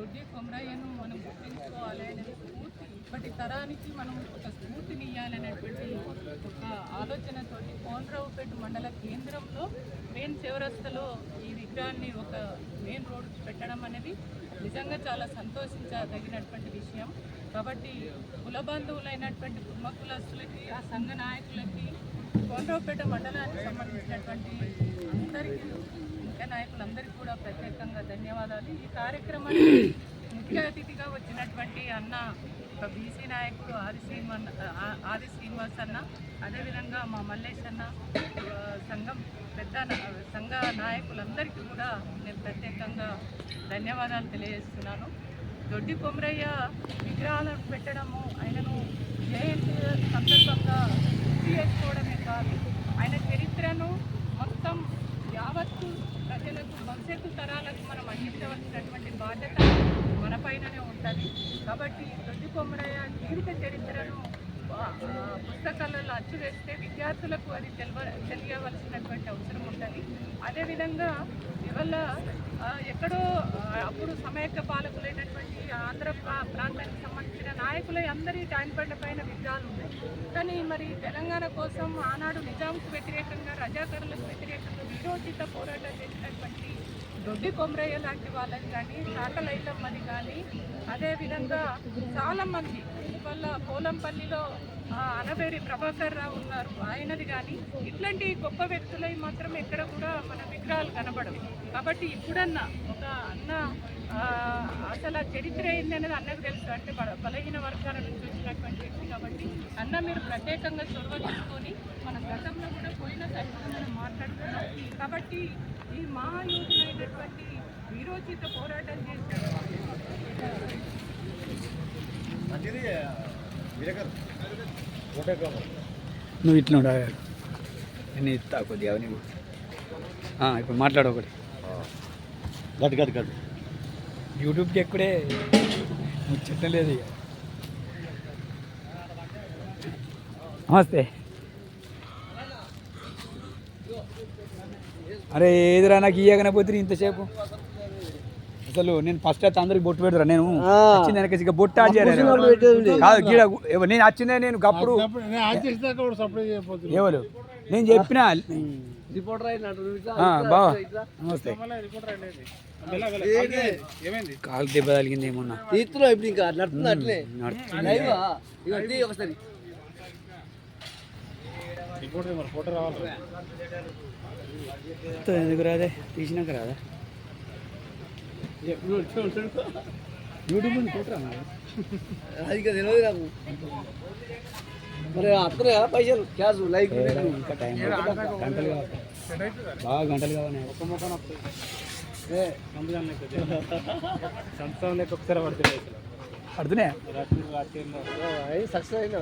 దొడ్డి కొమరయ్యను మనం గుర్తించుకోవాలి అనే స్ఫూర్తి ఇప్పటి తరానికి మనం ఒక స్ఫూర్తిని ఇవ్వాలనేటువంటి ఒక ఆలోచనతోటి కోనరావుపేట మండల కేంద్రంలో మెయిన్ చౌరస్తాలో ఈ విగ్రహాన్ని ఒక మెయిన్ రోడ్ పెట్టడం అనేది నిజంగా చాలా సంతోషించదగినటువంటి విషయం. కాబట్టి కుల బంధువులైనటువంటి కుర్మ కులస్తులకి, ఆ సంఘ నాయకులకి, కోనరావుపేట మండలానికి సంబంధించినటువంటి అందరికీ ముఖ్య నాయకులందరికీ కూడా ప్రత్యేకంగా ధన్యవాదాలు. ఈ కార్యక్రమానికి ముఖ్య అతిథిగా వచ్చినటువంటి అన్న ఒక బీసీ నాయకుడు ఆది శ్రీనివాస్ అన్న, అదేవిధంగా మా మల్లేష్ అన్న, సంఘ నాయకులందరికీ కూడా నేను ప్రత్యేకంగా ధన్యవాదాలు తెలియజేస్తున్నాను. దొడ్డి కొమరయ్య విగ్రహాలను పెట్టడము, ఆయనను జయంతి సందర్భంగా గుర్తు చేసుకోవడమే కాదు, ఆయన చరిత్రను మొత్తం యావత్తు ప్రజలకు, భవిష్యత్తు తరాలకు మనం అందించవలసినటువంటి బాధ్యత మన పైననే ఉంటుంది. కాబట్టి దొడ్డి కొమరయ్య జీవిత చరిత్రను పుస్తకాలలో అచ్చువేస్తే విద్యార్థులకు అది తెలియవలసినటువంటి అవసరం ఉంటుంది. అదేవిధంగా ఇవాళ ఎక్కడో అప్పుడు సమైక్య పాలకులైనటువంటి ఆంధ్ర ప్రాంతానికి సంబంధించిన నాయకులు అందరి జాయిన్బండ పైన విగ్రహాలు ఉన్నాయి. కానీ మరి తెలంగాణ కోసం ఆనాడు నిజాంకు వ్యతిరేకంగా, రజాకరులకు వ్యతిరేకంగా వీరోచిత పోరాటం చేసినటువంటి దొడ్డి కొమరయ్య లాంటి వాళ్ళని కానీ, సాకలైలమ్మని కానీ, అదేవిధంగా చాలామంది వల్ల పోలంపల్లిలో అనబేరి ప్రభాకర్ రావు ఉన్నారు, ఆయనది కానీ, ఇట్లాంటి గొప్ప వ్యక్తులై మాత్రం ఎక్కడ కూడా మన విగ్రహాలు కనబడవు. కాబట్టి ఇప్పుడన్నా ఒక అన్న అసలు ఆ చరిత్ర ఏంది అనేది అన్నకు తెలుసు, అంటే బలహీన వర్గాల నుంచి వచ్చినటువంటి వ్యక్తి. కాబట్టి అన్న మీరు ప్రత్యేకంగా చొరవ తీసుకొని మన గతంలో కూడా పోయిన సరిగ్గా మనం మాట్లాడుతున్నాం. కాబట్టి ఈ మహాయోధులైనటువంటి వీరోచిత పోరాటం చేసిన నువ్వు ఇట్లా ఉండాలి, నేను ఇస్తా కొద్దిగా నీకు. ఇప్పుడు మాట్లాడు ఒకటి గట్టు గట్టు గట్టు. యూట్యూబ్కి ఎక్కడే ముచ్చటం లేదు ఇక. నమస్తే. అరే ఏదిరా నాకు ఇయ్యగానే పోతుంది ఇంతసేపు. అసలు నేను ఫస్ట్ అయితే అందరికి బొట్టు పెడతారా, నేను వచ్చింది వెనక బొట్టు కాదు గీడ, నేను వచ్చిందే నేను గప్పుడు ఎవరు నేను చెప్పిన బావా నమస్తే. కాలు దెబ్బ తగిలింది ఏమన్నా ఎందుకు రాదే, తీసినాక రాదా యూట్యూబ్ ఫోటో అది తెలియదు నాకు. మరి అతనే పైసలు క్యాష్ లైక్ ఇంకా టైం గంటలు కావాలి, బాగా గంటలు కావాలి. ఒక్క మొక్కన పడుతున్నాయా సక్సెస్ అయినా